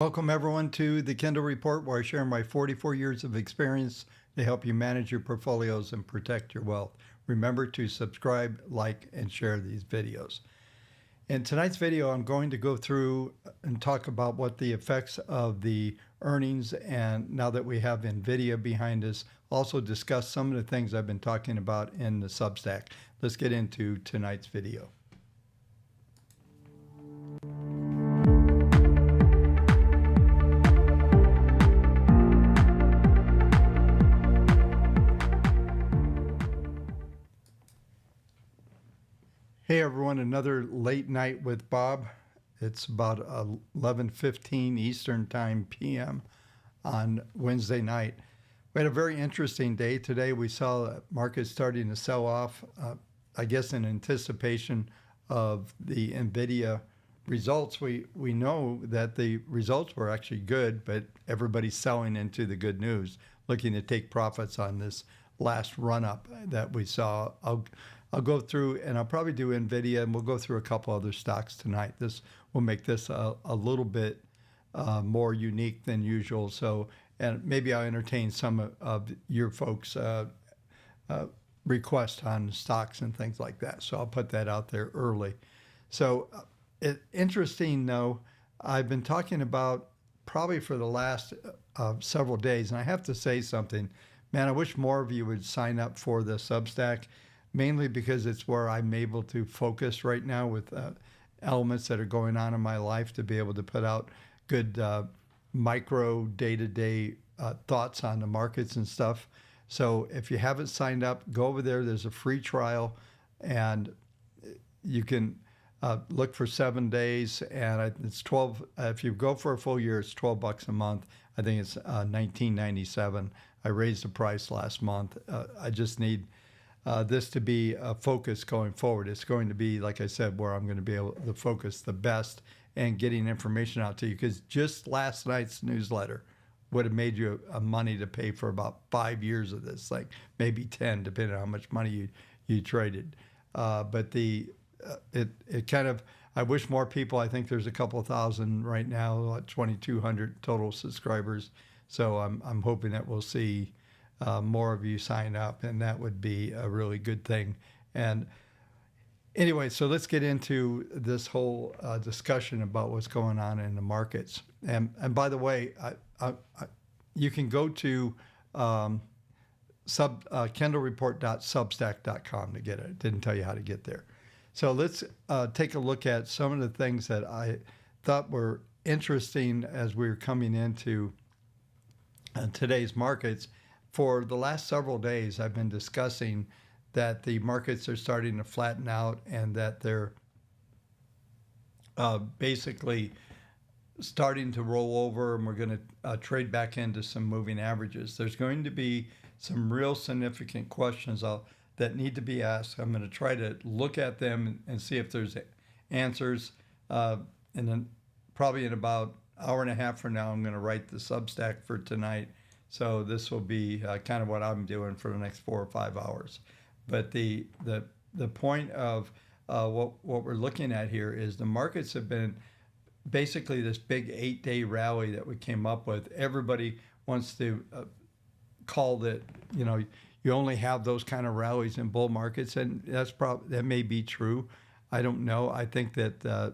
Welcome everyone to the Kendall Report, where I share my 44 years of experience to help you manage your portfolios and protect your wealth. Remember to subscribe, like, and share these videos. In tonight's video, I'm going to go through and talk about what the effects of the earnings, and now that we have NVIDIA behind us, also discuss some of the things I've been talking about in the Substack. Let's get into tonight's video. Hey everyone, another late night with Bob. It's about 11:15 Eastern Time PM on Wednesday night. We had a very interesting day today. We saw markets starting to sell off, I guess in anticipation of the NVIDIA results. We know that the results were actually good, but everybody's selling into the good news, looking to take profits on this last run up that we saw. I'll go through, and I'll probably do NVIDIA, and we'll go through a couple other stocks tonight. This will make this a little bit more unique than usual. So, and maybe I'll entertain some of your folks' requests on stocks and things like that. So I'll put that out there early. So interesting though, I've been talking about probably for the last several days, and I have to say something. Man, I wish more of you would sign up for the Substack, mainly because it's where I'm able to focus right now with elements that are going on in my life, to be able to put out good micro day-to-day thoughts on the markets and stuff. So if you haven't signed up, go over there. There's a free trial, and you can look for 7 days, and it's 12. If you go for a full year, it's $12 a month. I think it's $19.97. I raised the price last month. I just need this to be a focus going forward. It's going to be, like I said, where I'm going to be able to focus the best and getting information out to you, because just last night's newsletter would have made you money to pay for about 5 years of this, like maybe 10, depending on how much money you traded. But it kind of, I wish more people, I think there's a couple thousand right now, like 2,200 total subscribers. So I'm hoping that we'll see more of you sign up, and that would be a really good thing. And anyway, so let's get into this whole discussion about what's going on in the markets. And by the way, you can go to kendallreport.substack.com to get it. It didn't tell you how to get there. So let's take a look at some of the things that I thought were interesting as we were coming into today's markets. For the last several days, I've been discussing that the markets are starting to flatten out, and that they're basically starting to roll over, and we're going to trade back into some moving averages. There's going to be some real significant questions that need to be asked. I'm going to try to look at them and see if there's answers. And then probably in about an hour and a half from now, I'm going to write the Substack for tonight. So this will be kind of what I'm doing for the next 4 or 5 hours. But the point of what we're looking at here is the markets have been basically this big 8-day rally that we came up with. Everybody wants to call that, you only have those kind of rallies in bull markets, and that may be true. I don't know. I think that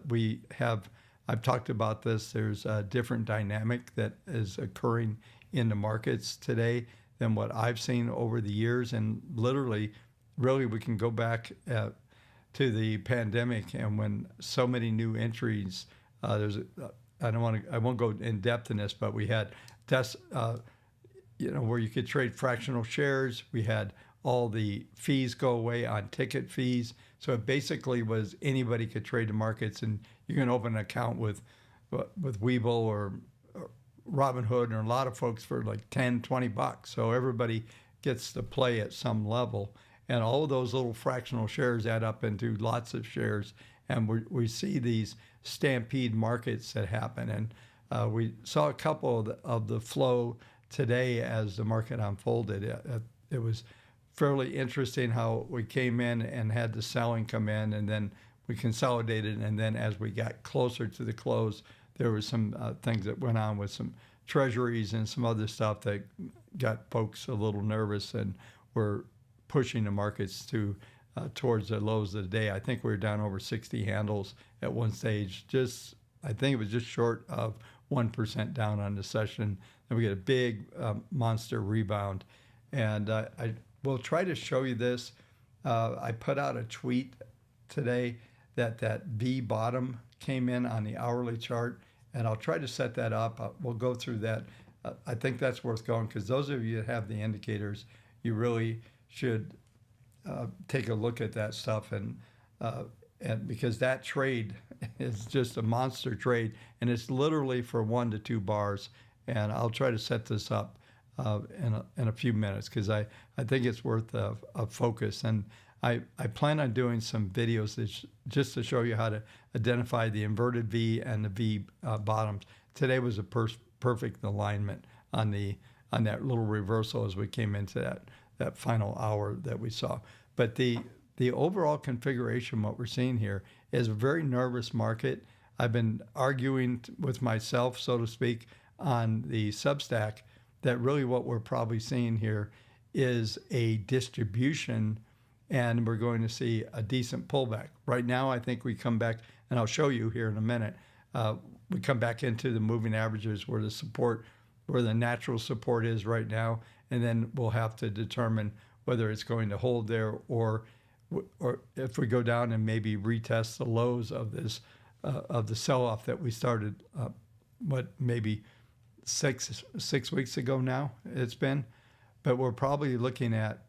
I've talked about this. There's a different dynamic that is occurring in the markets today than what I've seen over the years. And literally, really, we can go back to the pandemic, and when so many new entries, I won't go in depth in this, but we had where you could trade fractional shares. We had all the fees go away on ticket fees. So it basically was anybody could trade the markets, and you can open an account with Webull or Robinhood, and a lot of folks for like $10-20. So everybody gets to play at some level, and all of those little fractional shares add up into lots of shares, and we see these stampede markets that happen. And we saw a couple of the flow today as the market unfolded. It was fairly interesting how we came in and had the selling come in, and then we consolidated, and then as we got closer to the close, there was some things that went on with some treasuries and some other stuff that got folks a little nervous and were pushing the markets to towards the lows of the day. I think we were down over 60 handles at one stage. Just I think it was just short of 1% down on the session. Then we get a big monster rebound, and I will try to show you this. I put out a tweet today that V bottom came in on the hourly chart, and I'll try to set that up. We'll go through that. I think that's worth going because those of you that have the indicators, you really should take a look at that stuff, and because that trade is just a monster trade, and it's literally for 1 to 2 bars. And I'll try to set this up in a few minutes because I think it's worth a focus. And I plan on doing some videos just to show you how to identify the inverted V and the V bottoms. Today was a perfect alignment on that little reversal as we came into that final hour that we saw. But the overall configuration, what we're seeing here, is a very nervous market. I've been arguing with myself, so to speak, on the Substack that really what we're probably seeing here is a distribution, and we're going to see a decent pullback. Right now, I think we come back, and I'll show you here in a minute, we come back into the moving averages where the natural support is right now, and then we'll have to determine whether it's going to hold there or if we go down and maybe retest the lows of this of the sell-off that we started maybe six weeks ago now it's been. But we're probably looking at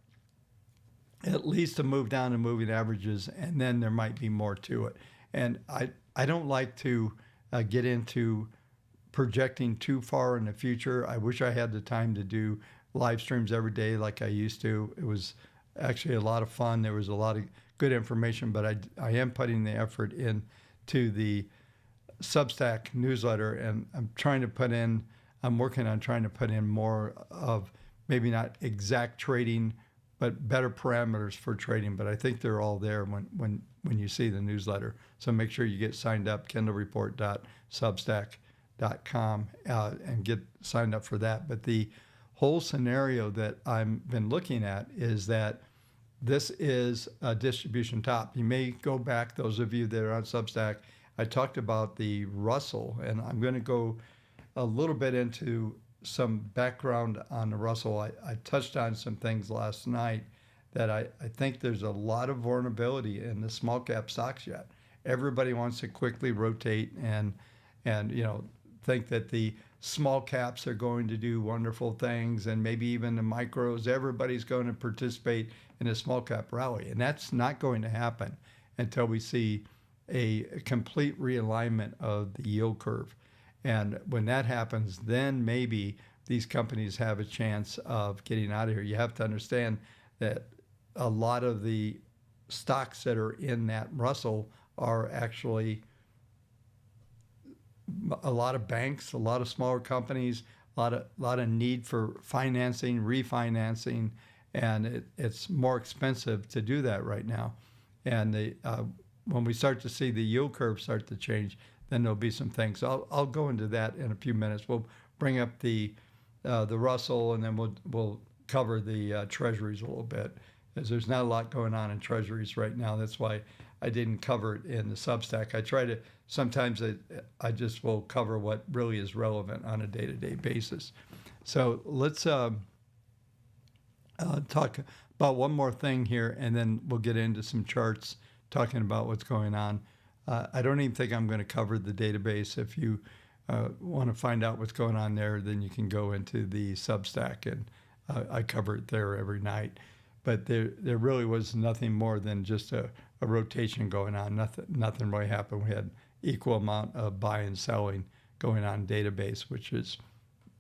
least a move down in moving averages, and then there might be more to it. And I don't like to get into projecting too far in the future. I wish I had the time to do live streams every day like I used to. It was actually a lot of fun. There was a lot of good information, but I am putting the effort into the Substack newsletter, and I'm working on trying to put in more of maybe not exact trading, but better parameters for trading. But I think they're all there when you see the newsletter. So make sure you get signed up, kendallreport.substack.com, and get signed up for that. But the whole scenario that I've been looking at is that this is a distribution top. You may go back, those of you that are on Substack, I talked about the Russell, and I'm going to go a little bit into some background on the Russell. I touched on some things last night that I think there's a lot of vulnerability in the small cap stocks yet. Everybody wants to quickly rotate and think that the small caps are going to do wonderful things, and maybe even the micros, everybody's going to participate in a small cap rally. And that's not going to happen until we see a complete realignment of the yield curve. And when that happens, then maybe these companies have a chance of getting out of here. You have to understand that a lot of the stocks that are in that Russell are actually a lot of banks, a lot of smaller companies, a lot of need for financing, refinancing, and it's more expensive to do that right now. And when we start to see the yield curve start to change, then there'll be some things. I'll go into that in a few minutes. We'll bring up the Russell, and then we'll cover the treasuries a little bit, as there's not a lot going on in treasuries right now. That's why I didn't cover it in the Substack. I try to, sometimes I just will cover what really is relevant on a day-to-day basis. So let's talk about one more thing here, and then we'll get into some charts talking about what's going on. I don't even think I'm going to cover the database. If you want to find out what's going on there, then you can go into the Substack, and I cover it there every night. But there really was nothing more than just a rotation going on. Nothing really happened. We had equal amount of buy and selling going on in database, which is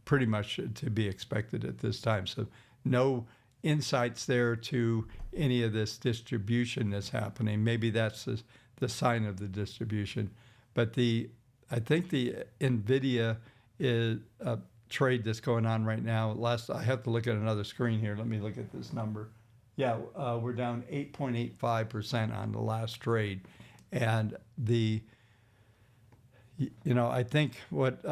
pretty much to be expected at this time. So no insights there to any of this distribution that's happening. Maybe that's the sign of the distribution. But I think the NVIDIA is a trade that's going on right now. I have to look at another screen here. Let me look at this number. Yeah, we're down 8.85% on the last trade. And I think what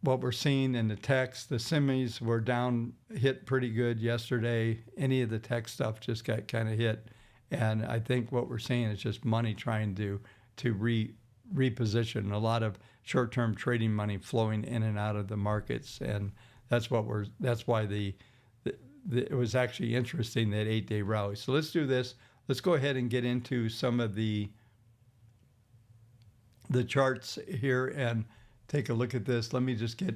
we're seeing in the text, the semis were down, hit pretty good yesterday. Any of the tech stuff just got kind of hit, and I think what we're seeing is just money trying to reposition. A lot of short-term trading money flowing in and out of the markets, and that's why it was actually interesting, that 8-day rally. So let's do this. Let's go ahead and get into some of the charts here and take a look at this. Let me just get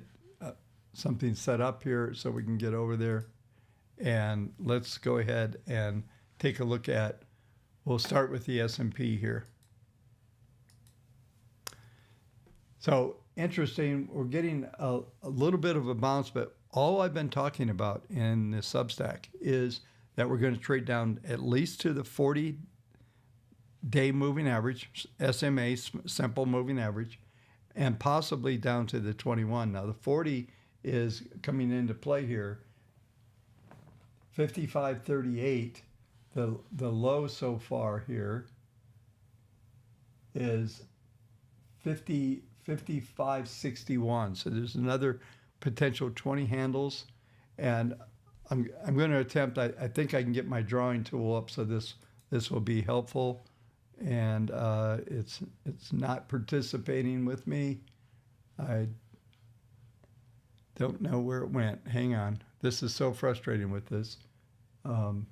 something set up here so we can get over there. And let's go ahead and take a look at, we'll start with the S&P here. So interesting, we're getting a little bit of a bounce, but all I've been talking about in the Substack is that we're going to trade down at least to the 40-day moving average, SMA, simple moving average, and possibly down to the 21. Now the 40 is coming into play here. 55.38, the low so far here is 55.61. So there's another potential 20 handles, and I'm going to attempt. I think I can get my drawing tool up, so this will be helpful. And it's not participating with me. I don't know where it went. Hang on. This is so frustrating with this. I'm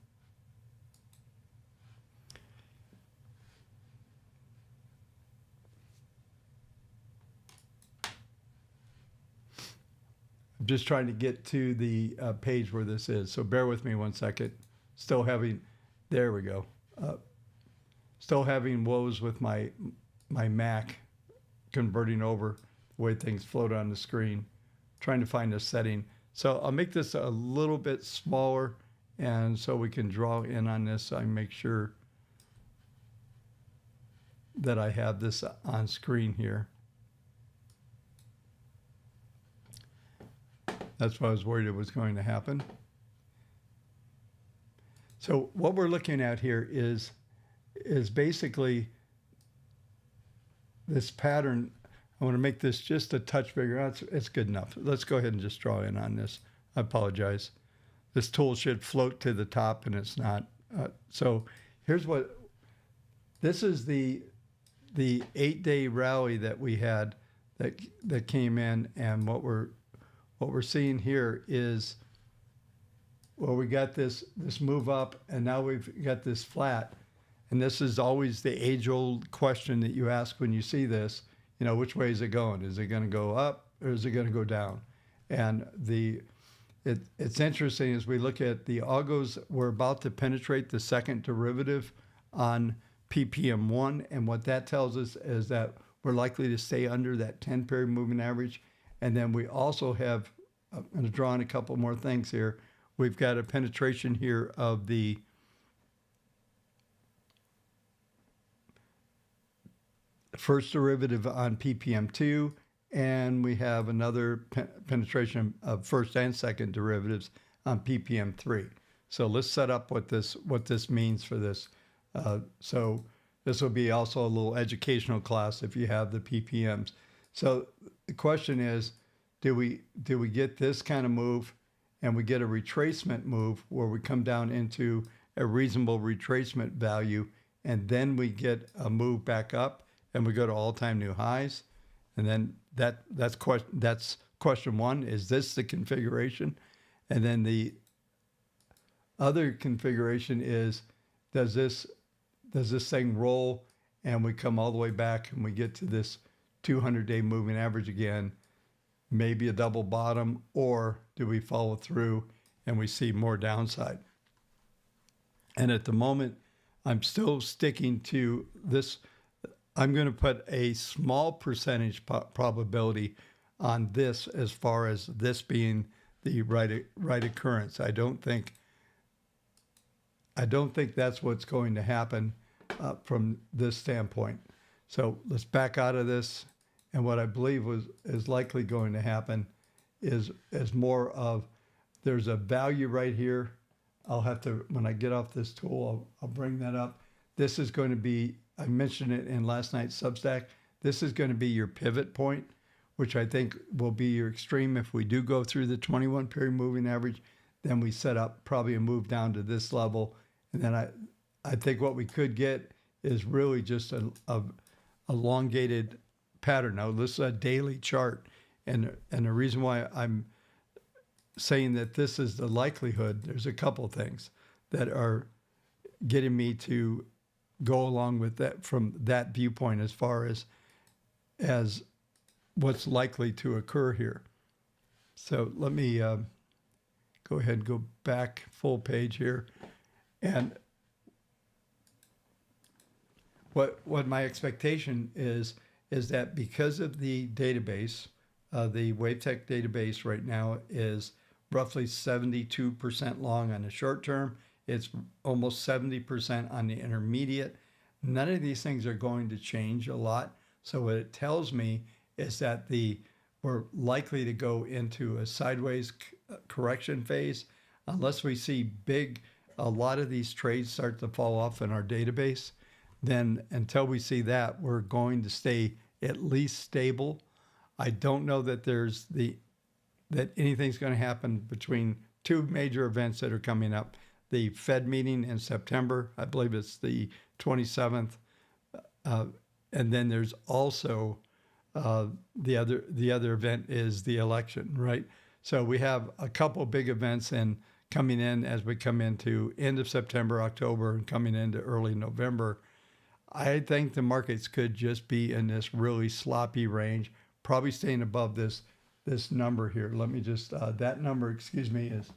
just trying to get to the page where this is. So bear with me one second. Still having, there we go. Still having woes with my Mac converting over the way things float on the screen, trying to find a setting. So I'll make this a little bit smaller, and so we can draw in on this. I make sure that I have this on screen here. That's what I was worried it was going to happen. So what we're looking at here is basically this pattern. I want to make this just a touch bigger. It's good enough. Let's go ahead and just draw in on this. I apologize. This tool should float to the top, and it's not. So here's what, this is the 8-day rally that we had that came in, and what we're seeing here is, well, we got this move up, and now we've got this flat. And this is always the age-old question that you ask when you see this, which way is it going? Is it going to go up, or is it going to go down? And it's interesting as we look at the algos, we're about to penetrate the second derivative on PPM1, and what that tells us is that we're likely to stay under that 10-period moving average. And then we also have, I'm going to draw in a couple more things here. We've got a penetration here of the first derivative on PPM2, and we have another penetration of first and second derivatives on PPM3. So let's set up what this means for this. So this will be also a little educational class if you have the PPMs. So the question is, do we get this kind of move, and we get a retracement move where we come down into a reasonable retracement value, and then we get a move back up, and we go to all-time new highs? And then that's question one. Is this the configuration? And then the other configuration is, does this thing roll, and we come all the way back, and we get to this 200-day moving average again, maybe a double bottom, or do we follow through and we see more downside? And at the moment, I'm still sticking to this. I'm going to put a small percentage probability on this as far as this being the right occurrence. I don't think that's what's going to happen from this standpoint. So let's back out of this. And what I believe is likely going to happen is more of, there's a value right here. I'll have to, when I get off this tool, I'll bring that up. This is going to be, I mentioned it in last night's Substack, this is going to be your pivot point, which I think will be your extreme. If we do go through the 21 period moving average, then we set up probably a move down to this level. And then I think what we could get is really just a elongated pattern. Now, this is a daily chart. And the reason why I'm saying that this is the likelihood, there's a couple things that are getting me to go along with that from that viewpoint as far as what's likely to occur here. So let me go ahead and go back full page here. And what my expectation is that because of the database, the WaveTech database right now is roughly 72% long on the short term. It's almost 70% on the intermediate. None of these things are going to change a lot. So what it tells me is that we're likely to go into a sideways correction phase unless we see a lot of these trades start to fall off in our database. Then until we see that, we're going to stay at least stable. I don't know that that anything's going to happen between two major events that are coming up. The Fed meeting in September, I believe it's the 27th. And then there's also the other event is the election, right? So we have a couple big events coming in as we come into end of September, October, and coming into early November. I think the markets could just be in this really sloppy range, probably staying above this number here. Let me just, that number, excuse me, is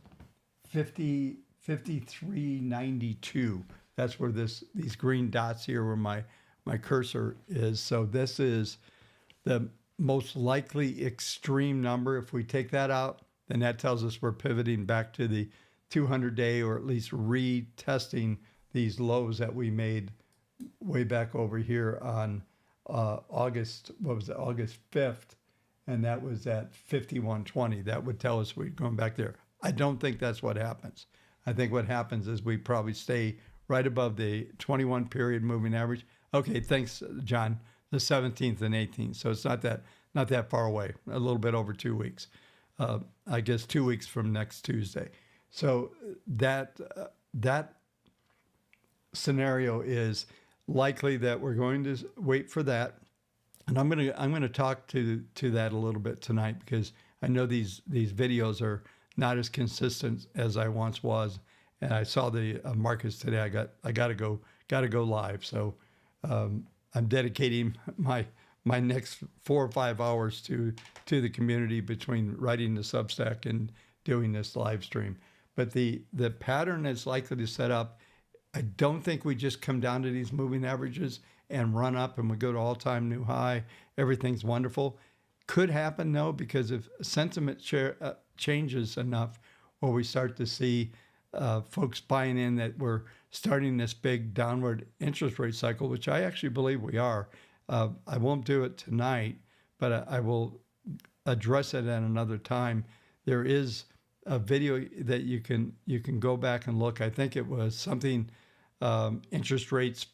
53.92. That's where these green dots here where my cursor is. So this is the most likely extreme number. If we take that out, then that tells us we're pivoting back to the 200-day or at least retesting these lows that we made way back over here on August 5th. And that was at 51.20. That would tell us we're going back there. I don't think that's what happens. I think what happens is we probably stay right above the 21 period moving average. Okay, thanks, John. The 17th and 18th. So it's not that far away. A little bit over 2 weeks. I guess 2 weeks from next Tuesday. So that scenario is likely that we're going to wait for that. And I'm gonna talk to that a little bit tonight because I know these videos are not as consistent as I once was, and I saw the markets today. I gotta go live. So I'm dedicating my next 4 or 5 hours to the community between writing the Substack and doing this live stream. But the pattern is likely to set up. I don't think we just come down to these moving averages and run up and we go to all-time new high. Everything's wonderful. Could happen, though, because if sentiment changes enough where we start to see folks buying in that we're starting this big downward interest rate cycle, which I actually believe we are. I won't do it tonight, but I will address it at another time. There is a video that you can go back and look. I think it was something interest rates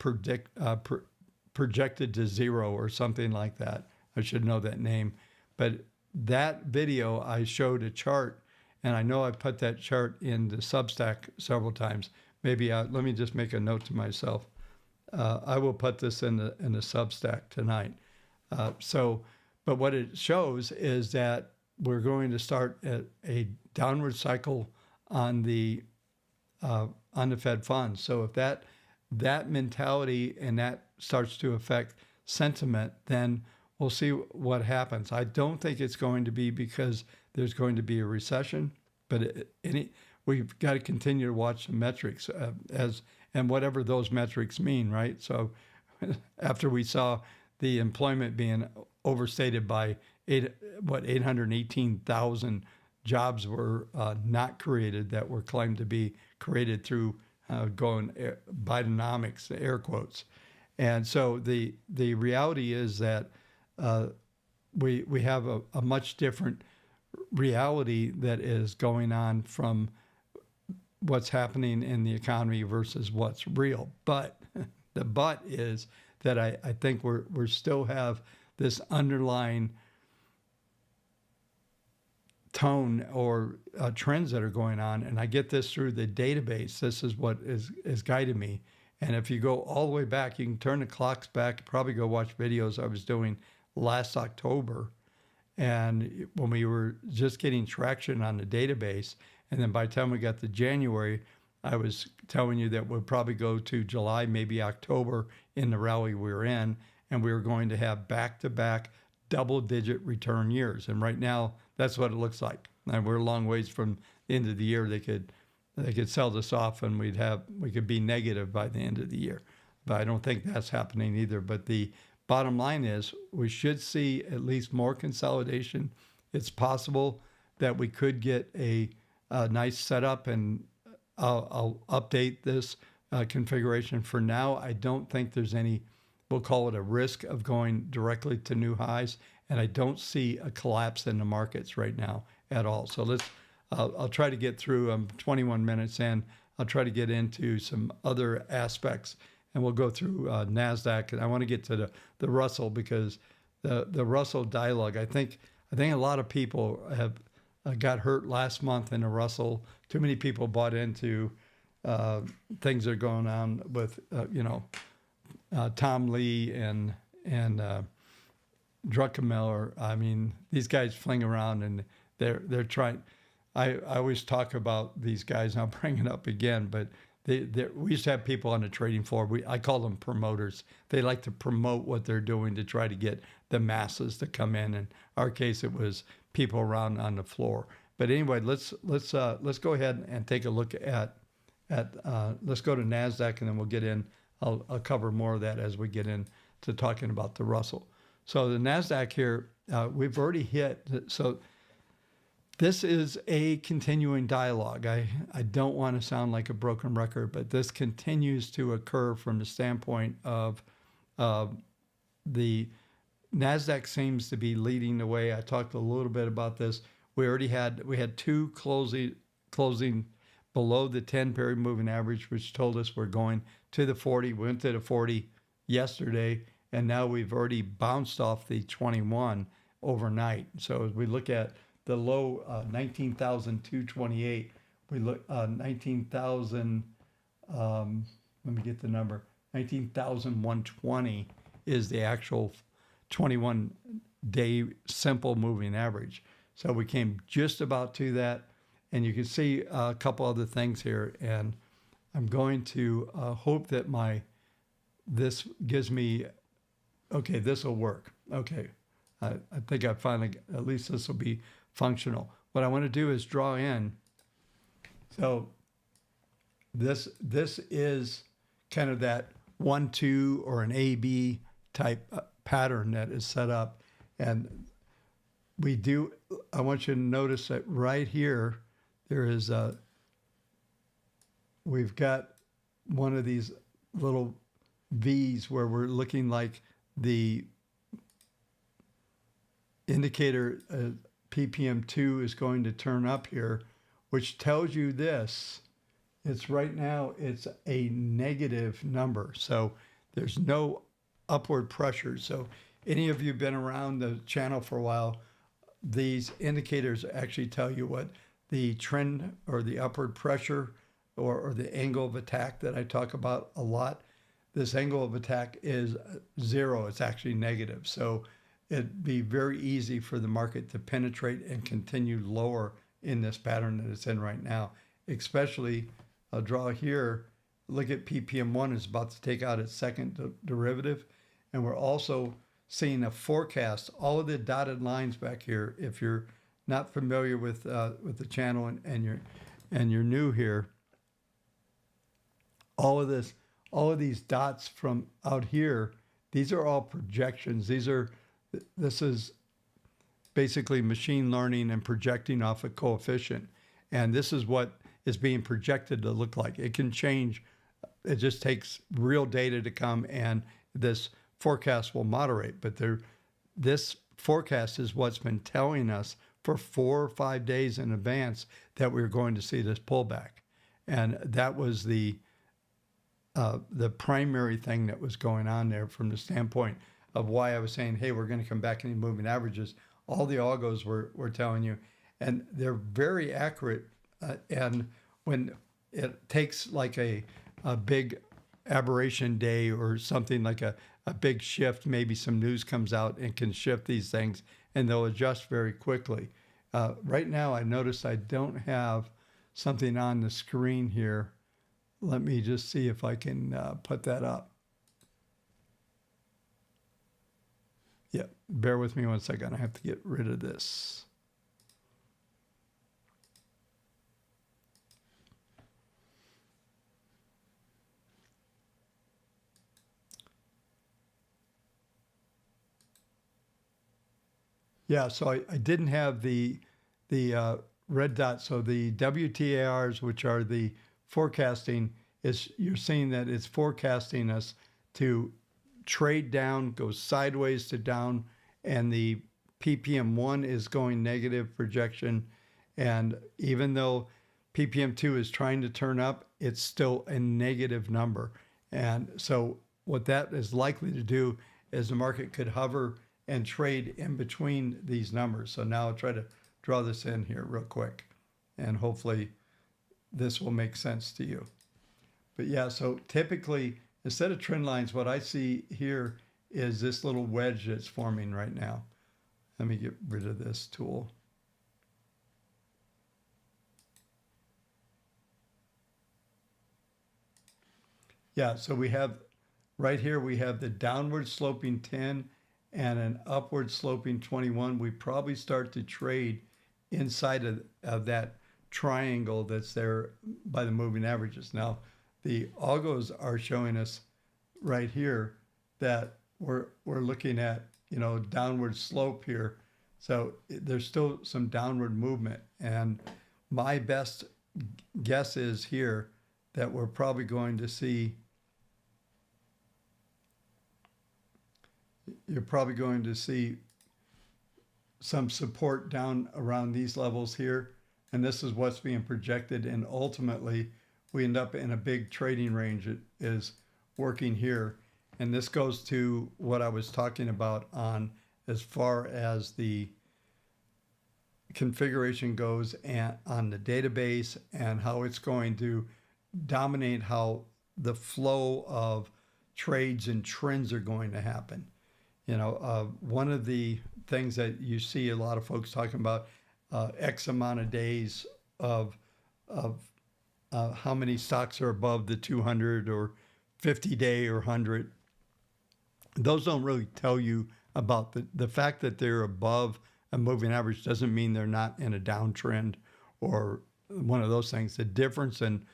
projected to zero or something like that. I should know that name. But that video, I showed a chart, and I know I put that chart in the Substack several times. Maybe let me just make a note to myself. I will put this in the Substack tonight. But what it shows is that we're going to start a downward cycle on the Fed funds. So if that mentality and that starts to affect sentiment, then we'll see what happens. I don't think it's going to be because there's going to be a recession, but we've got to continue to watch the metrics and whatever those metrics mean, right? So after we saw the employment being overstated by 818,000 jobs were not created that were claimed to be created through going Bidenomics, air quotes. And so the reality is that we have a much different reality that is going on from what's happening in the economy versus what's real. But the but is that I think we're still have this underlying tone or trends that are going on. And I get this through the database. This is what is guiding me. And if you go all the way back, you can turn the clocks back, probably go watch videos I was doing last October. And when we were just getting traction on the database, and then by the time we got to January, I was telling you that we'll probably go to July, maybe October in the rally we were in, and we were going to have back-to-back double-digit return years. And right now, that's what it looks like. And we're a long ways from the end of the year. They could sell this off, and we could be negative by the end of the year. But I don't think that's happening either. But the bottom line is we should see at least more consolidation. It's possible that we could get a nice setup, and I'll update this configuration. For now, I don't think there's any, we'll call it a risk of going directly to new highs, and I don't see a collapse in the markets right now at all. So I'll try to get through, 21 minutes in, I'll try to get into some other aspects, and we'll go through NASDAQ, and I want to get to the Russell, because the Russell dialogue, I think a lot of people have got hurt last month in the Russell. Too many people bought into things that are going on with, Tom Lee and Druckenmiller. I mean, these guys fling around and they're trying. I always talk about these guys, and I'll bring it up again, but we used to have people on the trading floor. I call them promoters. They like to promote what they're doing to try to get the masses to come in. In our case, it was people around on the floor. But anyway, let's go ahead and take a look at let's go to NASDAQ, and then we'll get in. I'll cover more of that as we get into talking about the Russell. So the NASDAQ here, we've already hit. So this is a continuing dialogue. I don't want to sound like a broken record, but this continues to occur from the standpoint of the NASDAQ seems to be leading the way. I talked a little bit about this. We had two closing below the 10-period moving average, which told us we're going to the 40. We went to the 40 yesterday, and now we've already bounced off the 21 overnight. So as we look at the low 19,228, we look 19,000. Let me get the number. 19,120 is the actual 21-day simple moving average. So we came just about to that, and you can see a couple other things here. And I'm going to hope that this gives me, okay, this will work. Okay, I think I finally, at least this will be functional. What I want to do is draw in. So this is kind of that 1-2 or an A-B type pattern that is set up. And I want you to notice that right here, we've got one of these little V's where we're looking like the indicator PPM2 is going to turn up here, which tells you this. It's right now, it's a negative number. So there's no upward pressure. So any of you have been around the channel for a while, these indicators actually tell you what the trend or the upward pressure or the angle of attack that I talk about a lot. This angle of attack is 0. It's actually negative. So it'd be very easy for the market to penetrate and continue lower in this pattern that it's in right now. Especially, I'll draw here, look at PPM1 is about to take out its second derivative. And we're also seeing a forecast, all of the dotted lines back here. If you're not familiar with the channel and you're new here, all of these dots from out here, these are all projections. This is basically machine learning and projecting off a coefficient. And this is what is being projected to look like. It can change. It just takes real data to come, and this forecast will moderate. But this forecast is what's been telling us for 4 or 5 days in advance that we're going to see this pullback. And that was the primary thing that was going on there from the standpoint of why I was saying, hey, we're going to come back into moving averages. All the algos were telling you, and they're very accurate. And when it takes like a big aberration day or something like a big shift, maybe some news comes out and can shift these things, and they'll adjust very quickly. Right now, I noticed I don't have something on the screen here. Let me just see if I can put that up. Yeah, bear with me one second. I have to get rid of this. Yeah, so I didn't have the red dot. So the WTARs, which are the forecasting, is you're seeing that it's forecasting us to trade down, go sideways to down, and the PPM1 is going negative projection. And even though PPM2 is trying to turn up, it's still a negative number. And so what that is likely to do is the market could hover and trade in between these numbers. So now I'll try to draw this in here real quick, and hopefully this will make sense to you. But yeah, so typically, instead of trend lines, what I see here is this little wedge that's forming right now. Let me get rid of this tool. Yeah, so we have, right here, we have the downward sloping 10 and an upward sloping 21. We probably start to trade inside of that triangle that's there by the moving averages. Now, the algos are showing us right here that we're looking at, downward slope here. So there's still some downward movement. And my best guess is here that we're probably going to see, you're probably going to see some support down around these levels here. And this is what's being projected. And ultimately, we end up in a big trading range. It is working here. And this goes to what I was talking about on as far as the configuration goes and on the database and how it's going to dominate how the flow of trades and trends are going to happen. One of the things that you see a lot of folks talking about, X amount of days of how many stocks are above the 200 or 50-day or 100. Those don't really tell you about the fact that they're above a moving average doesn't mean they're not in a downtrend or one of those things. The difference in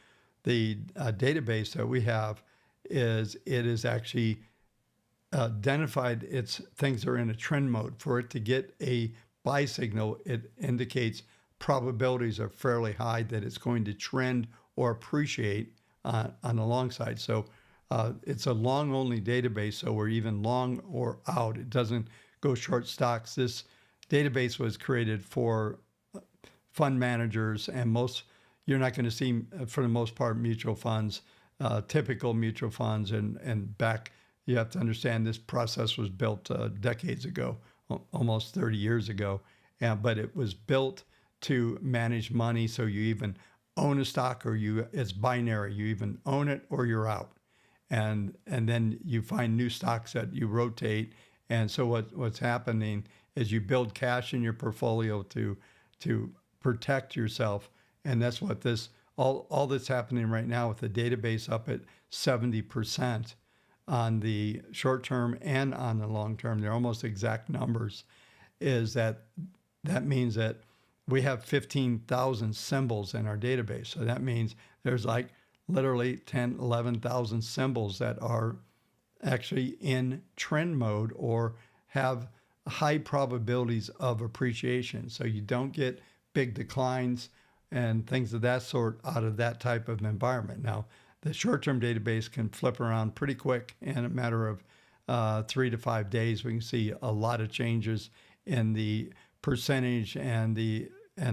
the database that we have is it is actually identified its things are in a trend mode. For it to get a buy signal, it indicates probabilities are fairly high that it's going to trend or appreciate on the long side. So it's a long only database, so we're even long or out. It doesn't go short stocks. This database was created for fund managers, and you're not going to see, for the most part, mutual funds, typical mutual funds, and back. You have to understand this process was built decades ago, almost 30 years ago, but it was built to manage money. So you even own a stock or it's binary. You either own it or you're out. And then you find new stocks that you rotate. And so what's happening is you build cash in your portfolio to protect yourself. And that's what all that's happening right now with the database up at 70% on the short term and on the long term. They're almost exact numbers. Is that means that we have 15,000 symbols in our database. So that means there's like literally 10, 11,000 symbols that are actually in trend mode or have high probabilities of appreciation. So you don't get big declines and things of that sort out of that type of environment. Now, the short-term database can flip around pretty quick in a matter of 3 to 5 days. We can see a lot of changes in the percentage and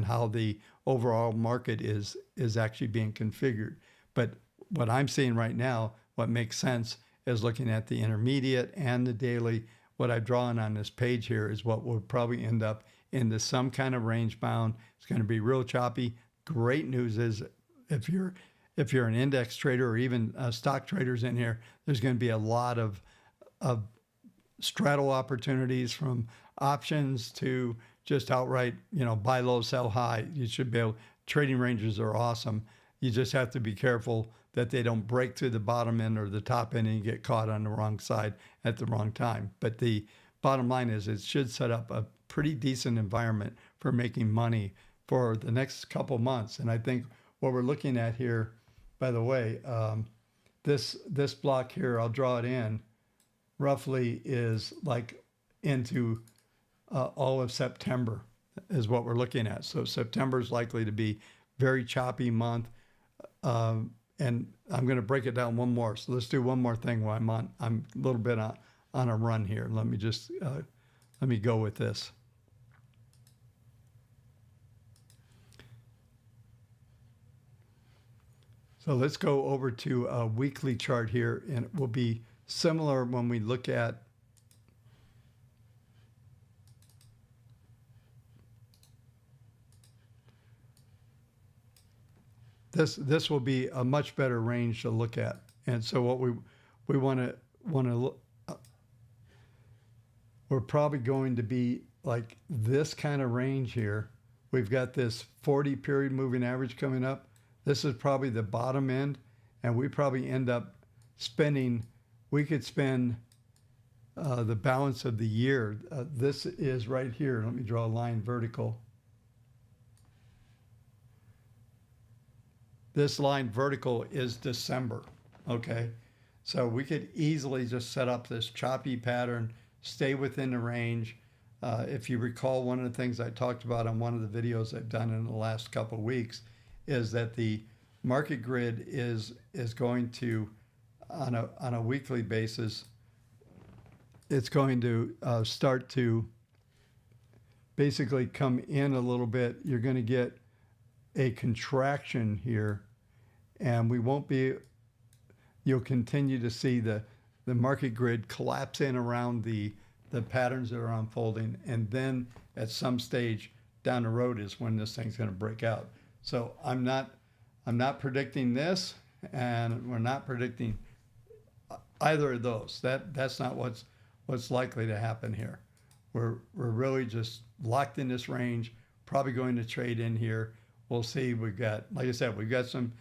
how the overall market is actually being configured. But what I'm seeing right now, what makes sense is looking at the intermediate and the daily, what I've drawn on this page here is what will probably end up into some kind of range bound. It's going to be real choppy. Great news is if you're an index trader or even stock traders in here, there's going to be a lot of straddle opportunities from options to just outright, buy low, sell high. You should be able, trading ranges are awesome. You just have to be careful that they don't break through the bottom end or the top end and you get caught on the wrong side at the wrong time. But the bottom line is it should set up a pretty decent environment for making money for the next couple months. And I think what we're looking at here, by the way, this block here, I'll draw it in, roughly is like into all of September is what we're looking at. So September is likely to be very choppy month. And I'm going to break it down one more. So let's do one more thing while I'm a little bit on a run here. Let me just, let me go with this. So let's go over to a weekly chart here, and it will be similar when we look at this will be a much better range to look at. And so what we want to look, we're probably going to be like this kind of range here. We've got this 40 period moving average coming up. This is probably the bottom end, and we probably end up spending, we could spend the balance of the year. This is right here. Let me draw a line vertical. This line vertical is December, okay? So we could easily just set up this choppy pattern, stay within the range. If you recall, one of the things I talked about on one of the videos I've done in the last couple of weeks is that the market grid is going to, on a weekly basis, it's going to start to basically come in a little bit. You're going to get a contraction here, and we won't be, you'll continue to see the market grid collapse in around the patterns that are unfolding, and then at some stage down the road is when this thing's going to break out. So I'm not predicting this, and we're not predicting either of those. That's not what's likely to happen here. We're really just locked in this range, probably going to trade in here. We'll see. We've got, like I said, we've got some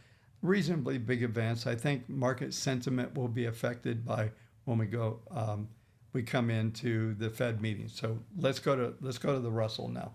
reasonably big events. I think market sentiment will be affected by when we come into the Fed meeting. So let's go to the Russell now.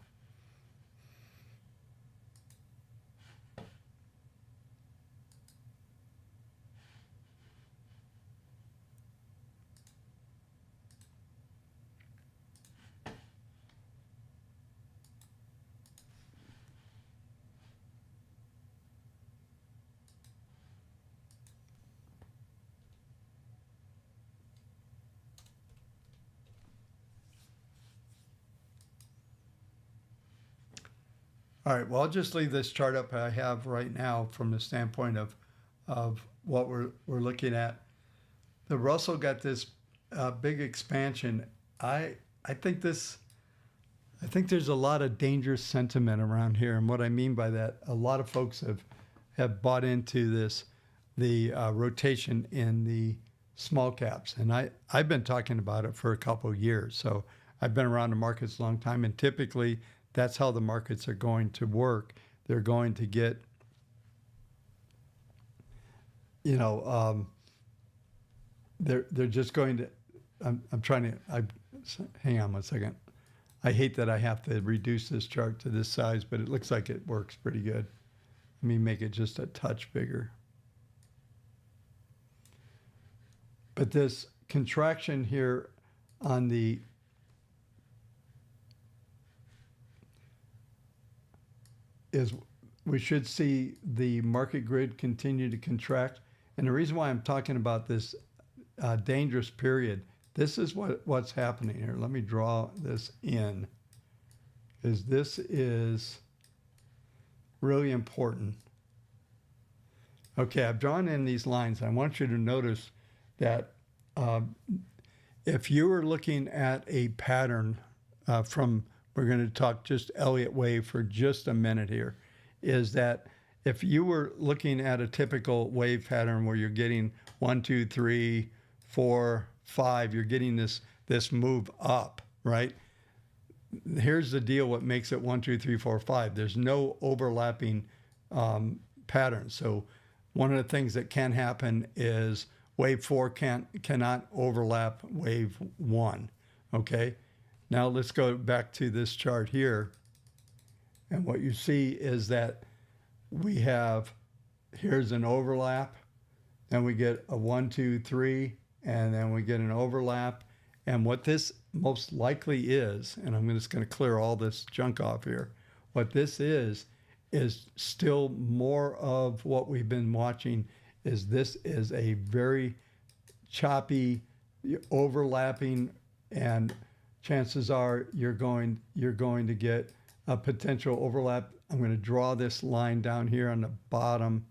All right, well, I'll just leave this chart up I have right now from the standpoint of what we're looking at. The Russell got this big expansion. I think there's a lot of dangerous sentiment around here, and what I mean by that, a lot of folks have bought into the rotation in the small caps, and I've been talking about it for a couple of years. So I've been around the markets a long time, and typically that's how the markets are going to work. They're going to get, they're just going to, hang on one second. I hate that I have to reduce this chart to this size, but it looks like it works pretty good. Let me make it just a touch bigger. But this contraction here on the is we should see the market grid continue to contract. And the reason why I'm talking about this dangerous period, this is what's happening here. Let me draw this in, because this is really important. Okay, I've drawn in these lines. I want you to notice that If you were looking at a pattern we're going to talk just Elliott wave for just a minute here, is that if you were looking at a typical wave pattern where you're getting 1, 2, 3, 4, 5, you're getting this move up, right? Here's the deal: what makes it 1, 2, 3, 4, 5? There's no overlapping pattern. So one of the things that can happen is wave 4 cannot overlap wave 1. Okay. Now let's go back to this chart here, and what you see is that we have, here's an overlap, then we get a 1, 2, 3, and then we get an overlap. And what this most likely is, and I'm just going to clear all this junk off here, what this is still more of what we've been watching. This is a very choppy overlapping, and chances are you're going to get a potential overlap. I'm going to draw this line down here on the bottom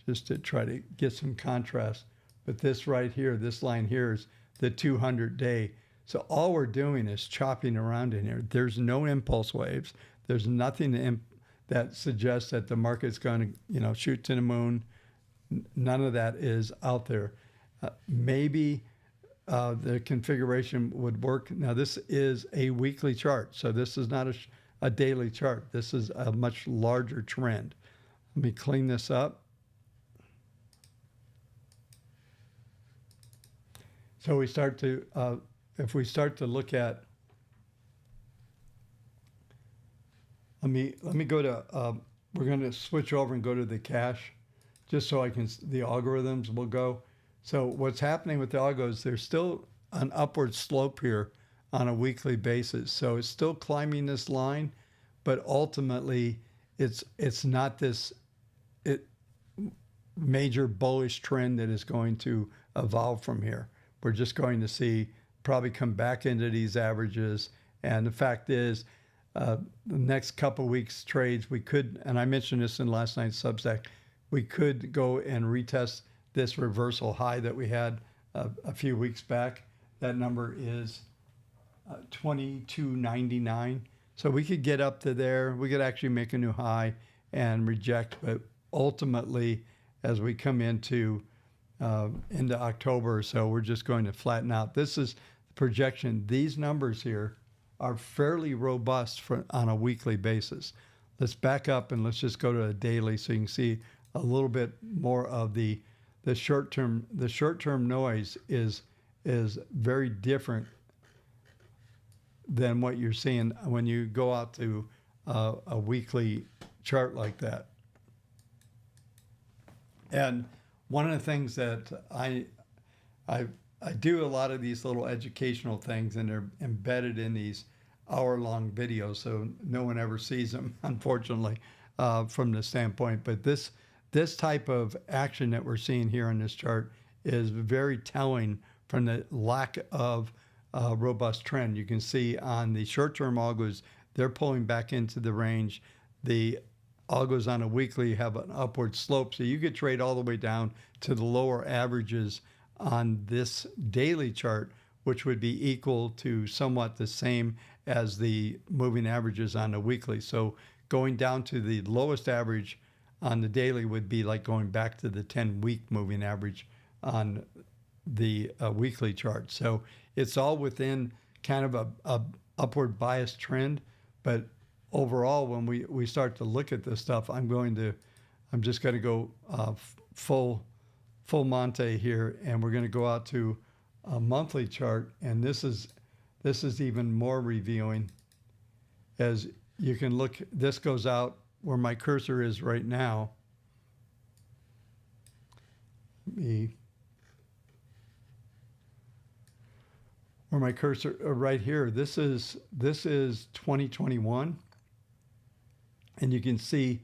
just to try to get some contrast. But this right here, this line here is the 200-day. So all we're doing is chopping around in here. There's no impulse waves. There's nothing that suggests that the market's going to, shoot to the moon. None of that is out there. Maybe the configuration would work. Now, this is a weekly chart, so this is not a daily chart. This is a much larger trend. Let me clean this up. So we start to, if we start to look at, let me go to, we're going to switch over and go to the cash, just so the algorithms will go. So what's happening with the algos, there's still an upward slope here on a weekly basis. So it's still climbing this line, but ultimately it's not this major bullish trend that is going to evolve from here. We're just going to see probably come back into these averages. And the fact is, the next couple weeks trades, we could, and I mentioned this in last night's Substack, we could go and retest this reversal high that we had a few weeks back. That number is 22.99. So we could get up to there. We could actually make a new high and reject. But ultimately, as we come into October or so, we're just going to flatten out. This is the projection. These numbers here are fairly robust on a weekly basis. Let's back up and let's just go to a daily so you can see a little bit more of the short-term. The short-term noise is very different than what you're seeing when you go out to a weekly chart like that. And one of the things that I do a lot of these little educational things, and they're embedded in these hour-long videos, so no one ever sees them, unfortunately, from the standpoint. But this type of action that we're seeing here on this chart is very telling from the lack of robust trend. You can see on the short-term algos, they're pulling back into the range. The algos on a weekly have an upward slope, so you could trade all the way down to the lower averages on this daily chart, which would be equal to somewhat the same as the moving averages on the weekly. So going down to the lowest average on the daily would be like going back to the 10-week moving average on the weekly chart. So it's all within kind of a upward bias trend, but overall, when we start to look at this stuff, I'm just going to go full Monte here, and we're going to go out to a monthly chart, and this is even more revealing. As you can look, this goes out where my cursor is right now. Where my cursor right here. This is 2021. And you can see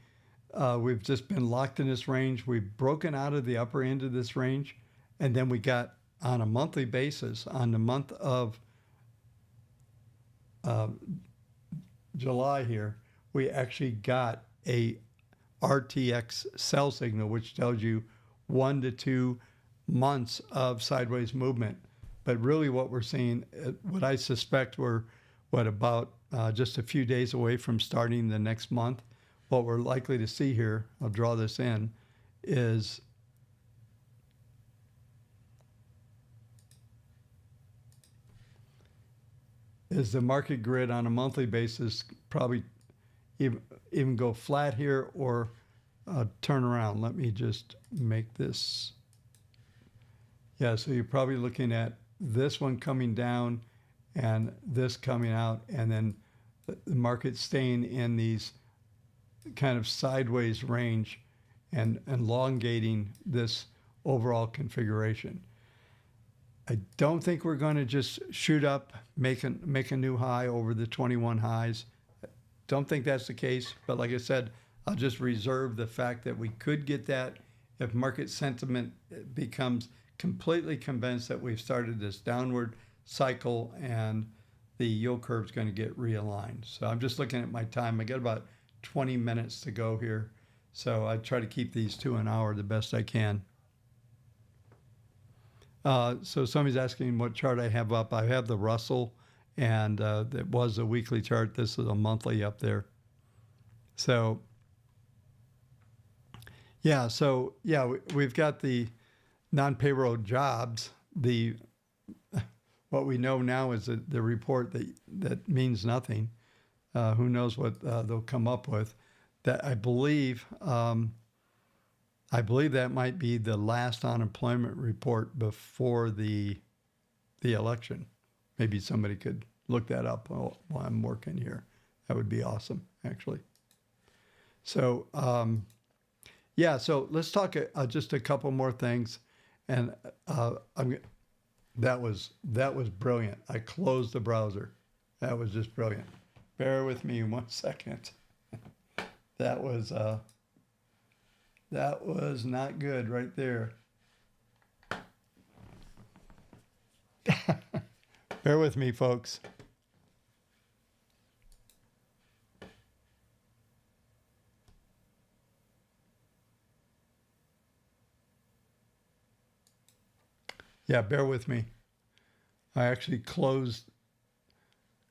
we've just been locked in this range. We've broken out of the upper end of this range. And then we got on a monthly basis, on the month of July here, we actually got a RTX sell signal, which tells you 1 to 2 months of sideways movement. But really, what we're seeing, what I suspect we're, what about just a few days away from starting the next month. What we're likely to see here, I'll draw this in, is the market grid on a monthly basis probably even go flat here or turn around. Let me just make this. Yeah, so you're probably looking at this one coming down and this coming out, and then the market staying in these kind of sideways range and elongating this overall configuration. I don't think we're going to just shoot up, make a new high over the 21 highs. Don't think that's the case, but like I said, I'll just reserve the fact that we could get that if market sentiment becomes completely convinced that we've started this downward cycle and the yield curve is going to get realigned. So I'm just looking at my time. I got about 20 minutes to go here. So I try to keep these to an hour the best I can. So somebody's asking what chart I have up. I have the Russell, and it was a weekly chart. This is a monthly up there. So yeah, we've got the non-payroll jobs. What we know now is that the report that means nothing. Who knows what they'll come up with? That I believe that might be the last unemployment report before the election. Maybe somebody could look that up while I'm working here. That would be awesome, actually. So so let's talk just a couple more things. And that was brilliant. I closed the browser. That was just brilliant. Bear with me 1 second. That was not good right there. Bear with me, folks. Yeah, bear with me. I actually closed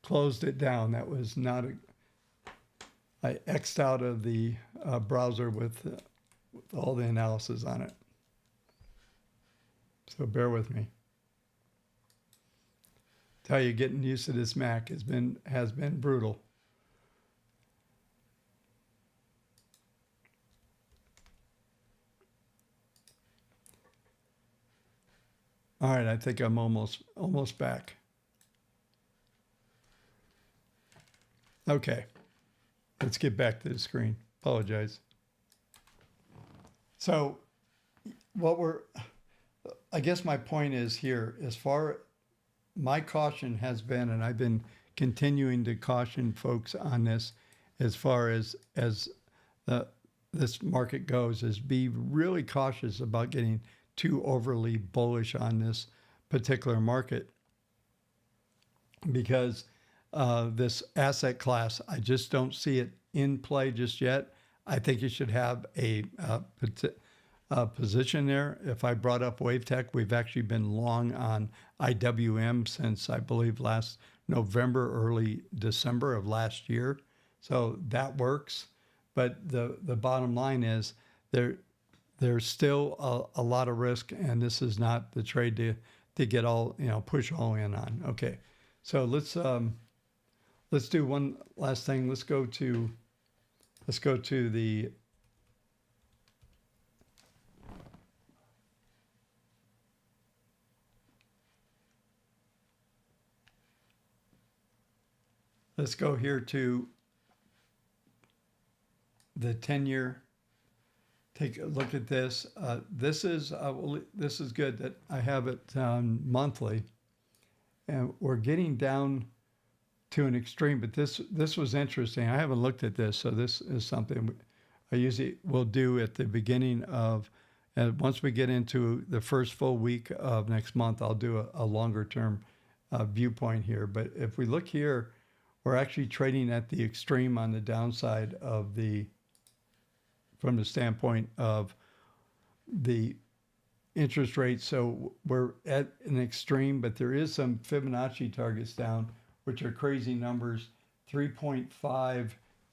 it down. That was not I X'd out of the browser with all the analysis on it. So bear with me. Tell you, getting used to this Mac has been brutal. All right, I think I'm almost back. Okay, let's get back to the screen. Apologize. So I guess my point is here, as far my caution has been, and I've been continuing to caution folks on this as far as this market goes, is be really cautious about getting too overly bullish on this particular market, because this asset class, I just don't see it in play just yet. I think you should have a position there. If I brought up WaveTech, we've actually been long on IWM since I believe last November, early December of last year. So that works. But the bottom line is there's still a lot of risk, and this is not the trade to get all, push all in on. Okay, so let's do one last thing. Let's go to the let's go here to the 10-year. Take a look at this. This is good that I have it monthly, and we're getting down to an extreme. But this was interesting. I haven't looked at this, so this is something I usually will do at the beginning of. And once we get into the first full week of next month, I'll do a longer term viewpoint here. But if we look here, we're actually trading at the extreme on the downside from the standpoint of the interest rates. So we're at an extreme, but there is some Fibonacci targets down, which are crazy numbers. 3.5,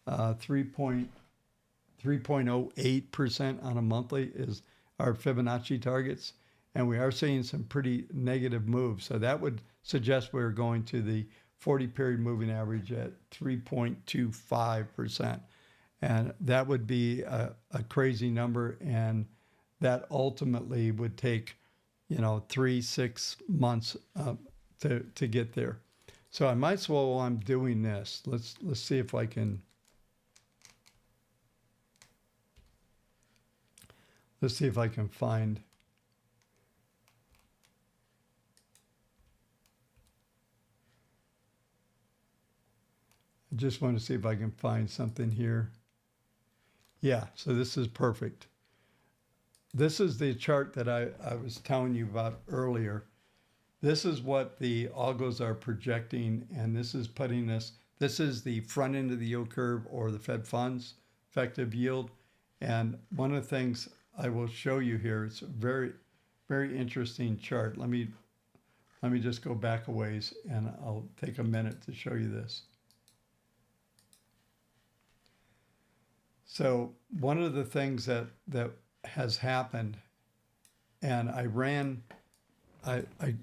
3.08% on a monthly is our Fibonacci targets. And we are seeing some pretty negative moves. So that would suggest we're going to the 40 period moving average at 3.25%. And that would be a crazy number. And that ultimately would take, 3-6 months to get there. So I might as well, while I'm doing this, let's see if I can. Let's see if I can find. I just want to see if I can find something here. Yeah, so this is perfect. This is the chart that I was telling you about earlier. This is what the algos are projecting, and this is putting us, this is the front end of the yield curve or the Fed funds effective yield. And one of the things I will show you here, it's a very, very interesting chart. Let me just go back a ways and I'll take a minute to show you this. So one of the things that has happened, and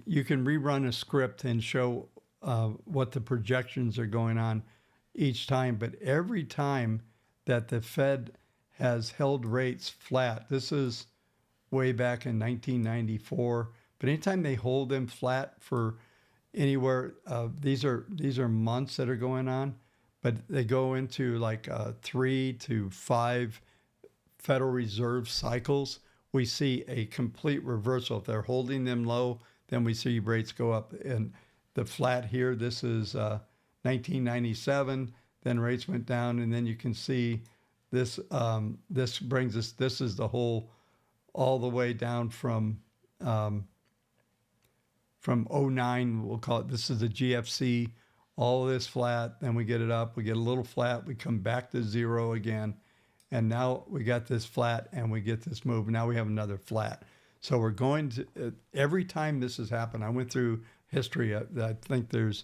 you can rerun a script and show what the projections are going on each time, but every time that the Fed has held rates flat, this is way back in 1994, but anytime they hold them flat for anywhere, these are months that are going on, but they go into like 3 to 5 Federal Reserve cycles, we see a complete reversal. If they're holding them low, then we see rates go up. And the flat here, this is 1997, then rates went down, and then you can see this, this brings us, this is the whole, all the way down from 09, we'll call it, this is the GFC, all of this flat, then we get it up, we get a little flat, we come back to zero again, and now we got this flat and we get this move. Now we have another flat. So we're going to, every time this has happened, I went through history, I think there's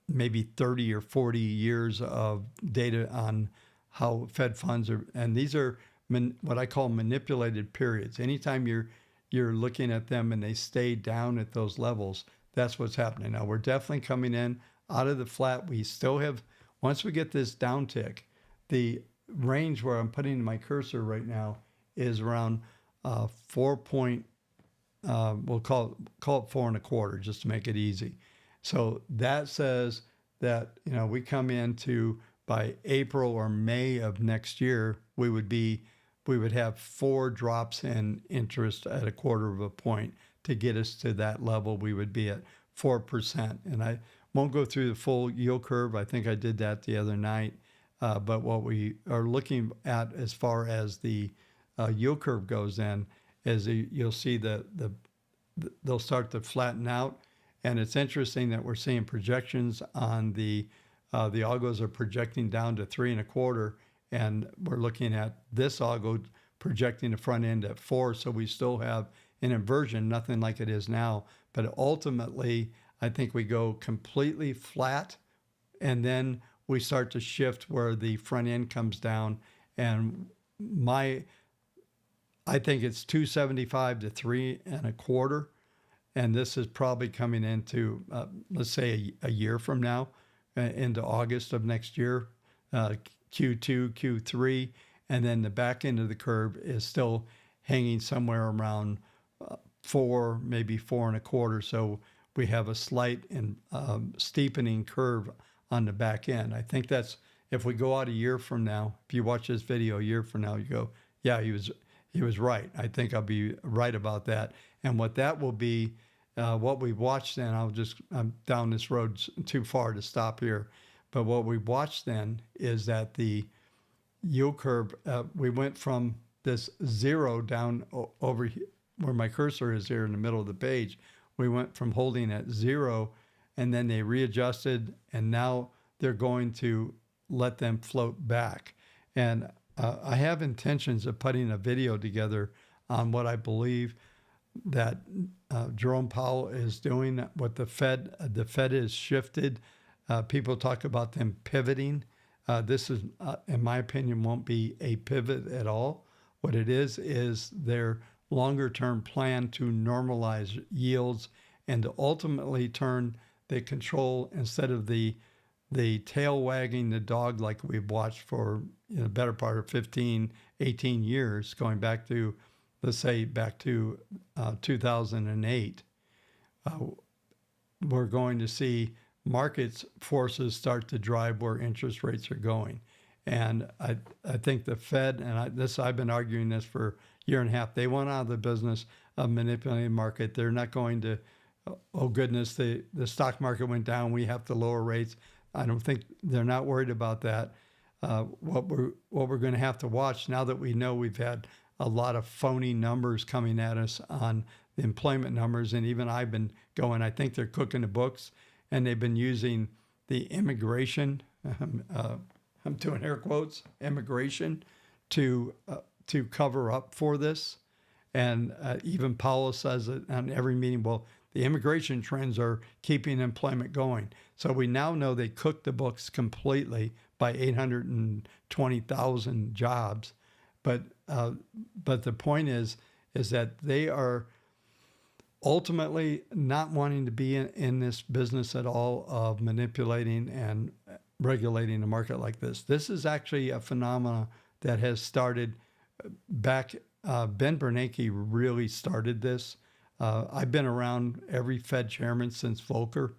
maybe 30 or 40 years of data on how Fed funds are, and these are what I call manipulated periods. Anytime you're looking at them and they stay down at those levels, that's what's happening. Now we're definitely coming in out of the flat. We still have, once we get this downtick, the range where I'm putting my cursor right now is around 4 point, we'll call it 4.25 just to make it easy. So that says that, we come into by April or May of next year, we would have 4 drops in interest at 1/4 point to get us to that level. We would be at 4%. And I won't go through the full yield curve. I think I did that the other night. But what we are looking at as far as the yield curve goes in is you'll see they'll start to flatten out. And it's interesting that we're seeing projections on the algos are projecting down to 3.25, and we're looking at this algo projecting the front end at 4. So we still have an inversion, nothing like it is now. But ultimately, I think we go completely flat, and then we start to shift where the front end comes down. And I think it's 275 to 3.25. And this is probably coming into, let's say, a year from now, into August of next year, Q2, Q3. And then the back end of the curve is still hanging somewhere around 4, maybe 4.25. So we have a slight and steepening curve on the back end. I think that's, if we go out a year from now, if you watch this video a year from now, you go, yeah, he was right. I think I'll be right about that. And what that will be, what we watched then, I'm down this road too far to stop here. But what we watched then is that the yield curve, we went from this 0 down over here, where my cursor is here in the middle of the page. We went from holding at 0, and then they readjusted, and now they're going to let them float back. And I have intentions of putting a video together on what I believe that Jerome Powell is doing. What the Fed has shifted. People talk about them pivoting. This is, in my opinion, won't be a pivot at all. What it is their longer-term plan to normalize yields and to ultimately turn the control, instead of the tail wagging the dog like we've watched for the better part of 15, 18 years, going back to, let's say, back to 2008. We're going to see markets forces start to drive where interest rates are going. And I think the Fed, and I've been arguing this for a year and a half, they want out of the business of manipulating the market. They're not going to, oh goodness, the stock market went down, we have to lower rates. I don't think they're not worried about that. What we're going to have to watch, now that we know we've had a lot of phony numbers coming at us on the employment numbers, and even I've been going, I think they're cooking the books, and they've been using the immigration, I'm doing air quotes, immigration, to cover up for this. And even Powell says it on every meeting, well, the immigration trends are keeping employment going. So we now know they cooked the books completely by 820,000 jobs. But the point is that they are ultimately not wanting to be in this business at all of manipulating and regulating a market like this. This is actually a phenomenon that has started back. Ben Bernanke really started this. I've been around every Fed chairman since Volcker,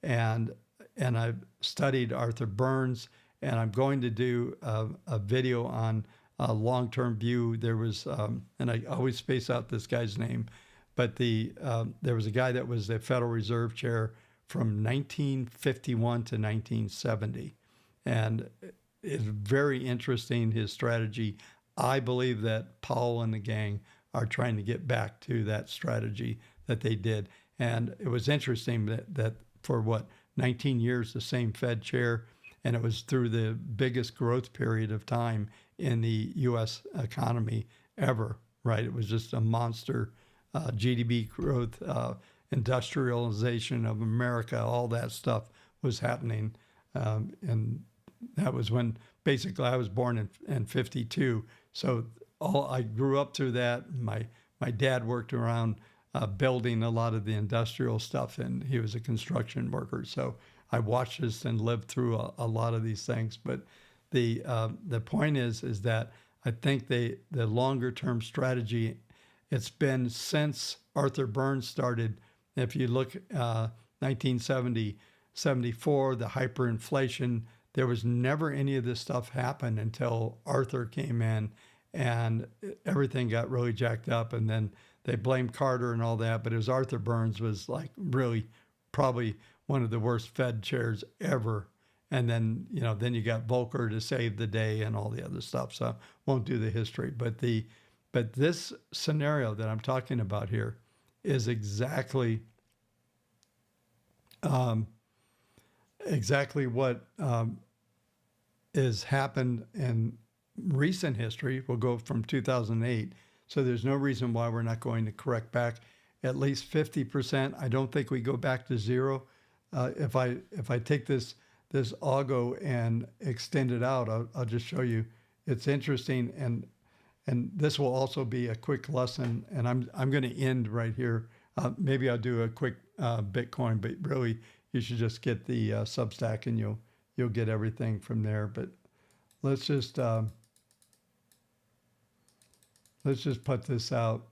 and I've studied Arthur Burns, and I'm going to do a video on a long-term view. There was, and I always space out this guy's name, but there was a guy that was the Federal Reserve Chair from 1951 to 1970, and it's very interesting, his strategy. I believe that Powell and the gang are trying to get back to that strategy that they did. And it was interesting that for 19 years, the same Fed chair, and it was through the biggest growth period of time in the U.S. economy ever, right? It was just a monster GDP growth, industrialization of America, all that stuff was happening. And that was when basically I was born in 52. So I grew up through that. My dad worked around building a lot of the industrial stuff, and he was a construction worker. So I watched this and lived through a lot of these things. But the point is that I think the longer term strategy, it's been since Arthur Burns started. If you look 1970, 74, the hyperinflation, there was never any of this stuff happen until Arthur came in, and everything got really jacked up. And then they blamed Carter and all that, but it was Arthur Burns was like really probably one of the worst Fed chairs ever. And then, then you got Volcker to save the day and all the other stuff. So I won't do the history, but this scenario that I'm talking about here is exactly what has happened in recent history. We'll go from 2008. So there's no reason why we're not going to correct back at least 50%. I don't think we go back to zero. If I take this algo and extend it out, I'll just show you. It's interesting, and this will also be a quick lesson. And I'm going to end right here. Maybe I'll do a quick Bitcoin, but really you should just get the Substack, and you'll get everything from there. But let's just put this out.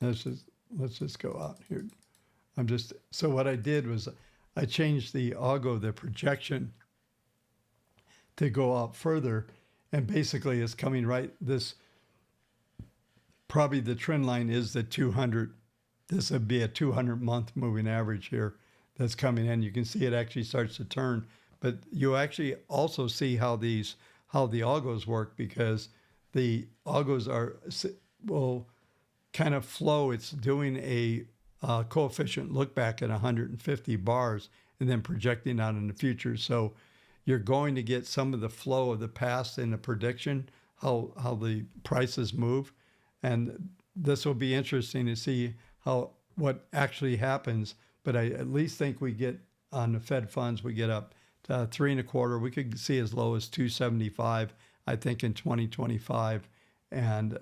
Let's just go out here. So what I did was I changed the algo, the projection, to go out further, and basically it's coming right. This probably the trend line is the 200. This would be a 200-month moving average here that's coming in. You can see it actually starts to turn, but you actually also see how the algos work, because the algos will kind of flow. It's doing a coefficient look back at 150 bars and then projecting out in the future. So you're going to get some of the flow of the past in the prediction, how the prices move. And this will be interesting to see what actually happens. But I at least think we get on the Fed funds, we get up to 3.25. We could see as low as 275, I think, in 2025. And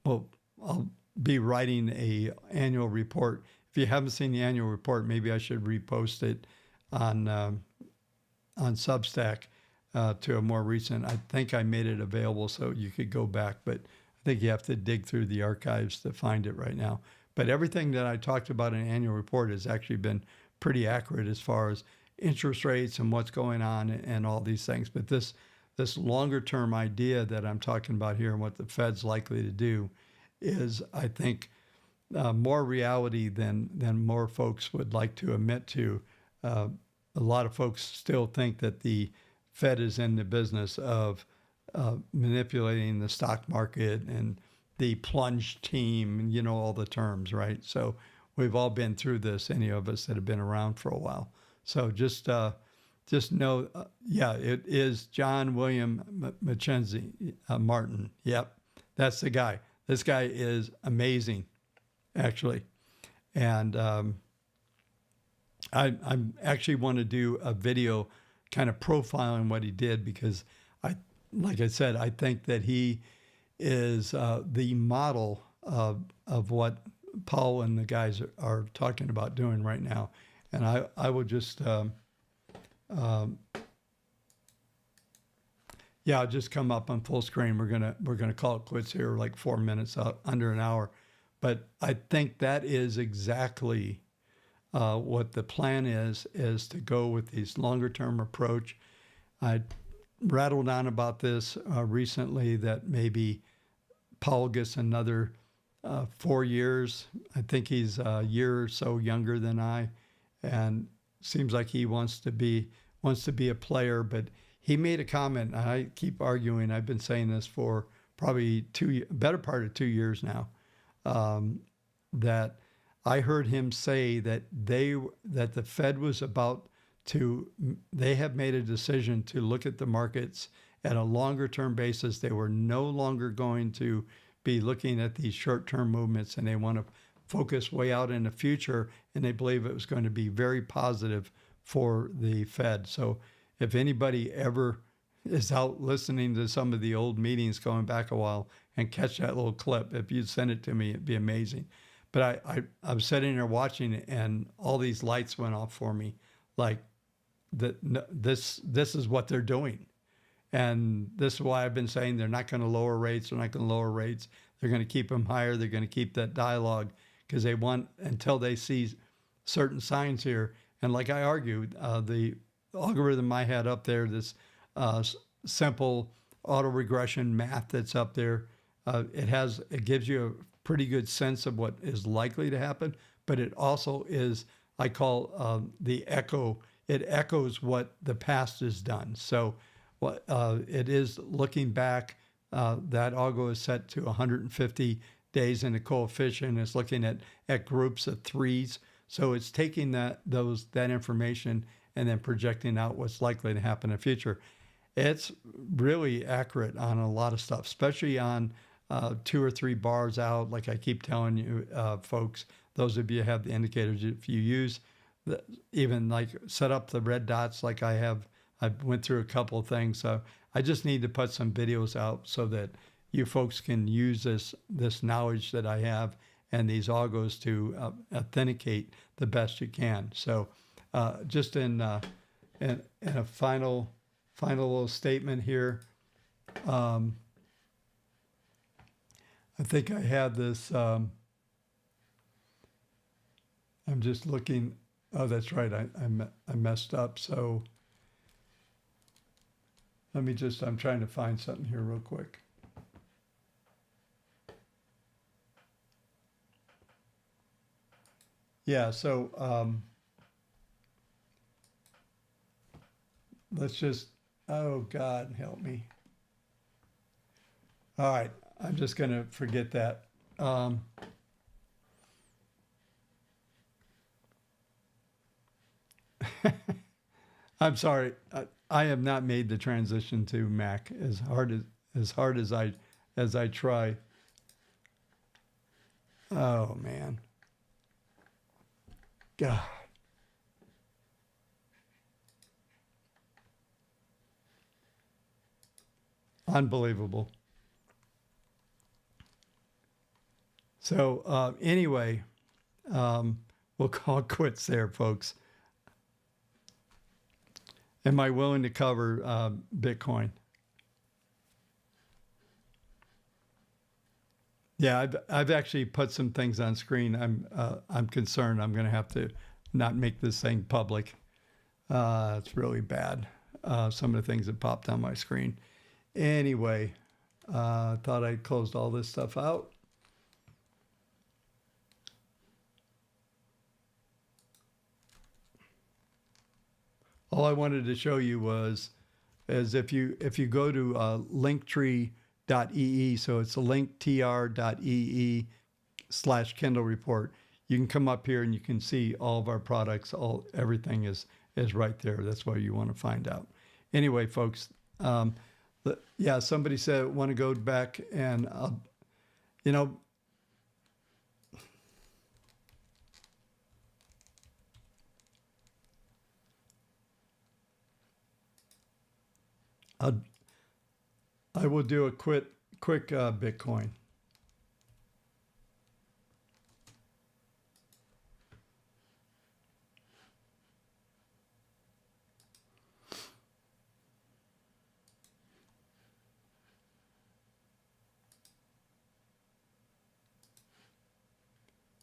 well, I'll be writing a annual report. If you haven't seen the annual report, maybe I should repost it on Substack to a more recent. I think I made it available so you could go back, but I think you have to dig through the archives to find it right now. But everything that I talked about in the annual report has actually been pretty accurate as far as interest rates and what's going on and all these things. But this longer term idea that I'm talking about here and what the Fed's likely to do is, I think, more reality than more folks would like to admit to. A lot of folks still think that the Fed is in the business of manipulating the stock market and the plunge team, and all the terms, right? So we've all been through this, any of us that have been around for a while. So just know, it is John William Mackenzie Martin. Yep, that's the guy. This guy is amazing, actually. And I actually want to do a video kind of profiling what he did, because like I said, I think that he is the model of what Paul and the guys are talking about doing right now. And I will just, I'll just come up on full screen. We're gonna call it quits here, like 4 minutes, under an hour. But I think that is exactly what the plan is to go with these longer term approach. I rattled on about this recently, that maybe Paul gets another 4 years. I think he's a year or so younger than I, and seems like he wants to be a player. But he made a comment, and I keep arguing. I've been saying this for probably better part of 2 years now, that I heard him say that the Fed was about to, they have made a decision to look at the markets at a longer term basis. They were no longer going to be looking at these short term movements, and they want to focus way out in the future. And they believe it was going to be very positive for the Fed. So if anybody ever is out listening to some of the old meetings going back a while and catch that little clip, if you'd send it to me, it'd be amazing. But I was sitting there watching it, and all these lights went off for me, like this is what they're doing. And this is why I've been saying they're not going to lower rates. They're not going to lower rates. They're going to keep them higher. They're going to keep that dialogue, because they want, until they see certain signs here. And like I argued, the algorithm I had up there, this simple auto regression math that's up there, it gives you a pretty good sense of what is likely to happen, but it also is, I call the echo. It echoes what the past has done. So what it is looking back, that algo is set to 150 days in a coefficient. It's looking at groups of threes. So it's taking that information and then projecting out what's likely to happen in the future. It's really accurate on a lot of stuff, especially on 2 or 3 bars out. Like I keep telling you, folks, those of you who have the indicators, if you use even like set up the red dots like I have, I went through a couple of things. So I just need to put some videos out so that you folks can use this knowledge that I have and these algos to authenticate the best you can. So just in a final little statement here, I think I have this. I'm just looking. Oh, that's right. I messed up. So I'm trying to find something here real quick. Yeah, so let's just, oh God, help me. All right, I'm just going to forget that. I'm sorry. I have not made the transition to Mac as hard as I try. Oh man, God, unbelievable. So anyway, we'll call it quits there, folks. Am I willing to cover Bitcoin? Yeah, I've actually put some things on screen. I'm concerned I'm going to have to not make this thing public. It's really bad. Some of the things that popped on my screen. Anyway, thought I'd closed all this stuff out. All I wanted to show you was, as if you go to linktree.ee, so it's a linktr.ee/Kindle report, you can come up here and you can see all of our products. Everything is right there. That's what you want to find out. Anyway, folks, yeah, somebody said want to go back and you know. I'll, I will do a quick Bitcoin.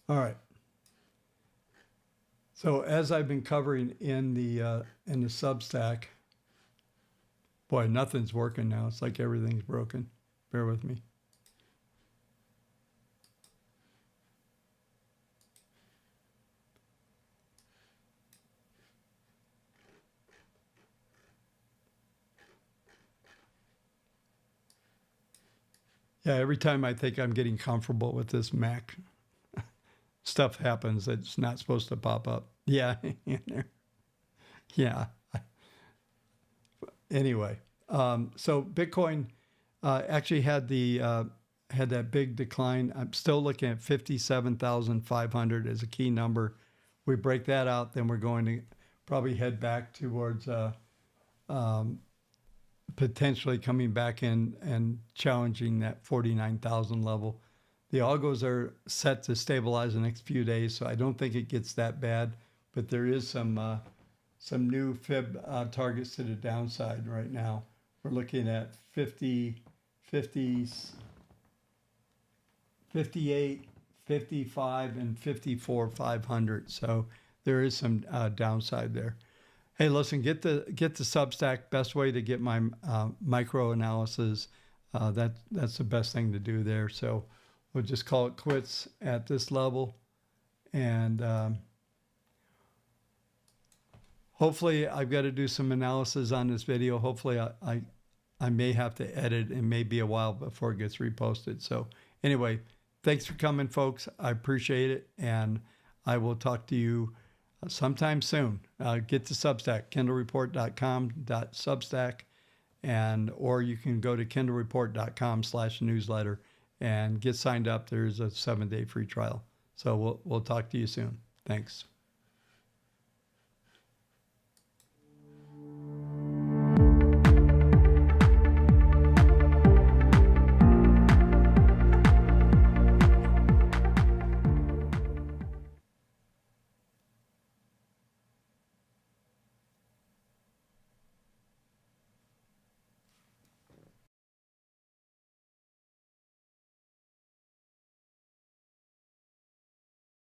All right. So as I've been covering in the Substack, boy, nothing's working now. It's like everything's broken. Bear with me. Yeah, every time I think I'm getting comfortable with this Mac, stuff happens that's not supposed to pop up. Yeah, yeah. Anyway, so Bitcoin actually had that big decline. I'm still looking at 57,500 as a key number. We break that out, then we're going to probably head back towards um, potentially coming back in and challenging that 49,000 level. The algos are set to stabilize the next few days, so I don't think it gets that bad. But there is some new fib targets to the downside right now. We're looking at 50, 50, 58, 55, and 54, 500. So there is some downside there. Hey, listen, get the Substack. Best way to get my micro analysis. That's the best thing to do there. So we'll just call it quits at this level, and hopefully I've got to do some analysis on this video. Hopefully I may have to edit. It may be a while before it gets reposted. So anyway, thanks for coming, folks. I appreciate it, and I will talk to you sometime soon. Get to Substack, kindlereport.com/Substack, or you can go to kindlereport.com/newsletter and get signed up. There's a 7-day free trial. So we'll talk to you soon. Thanks.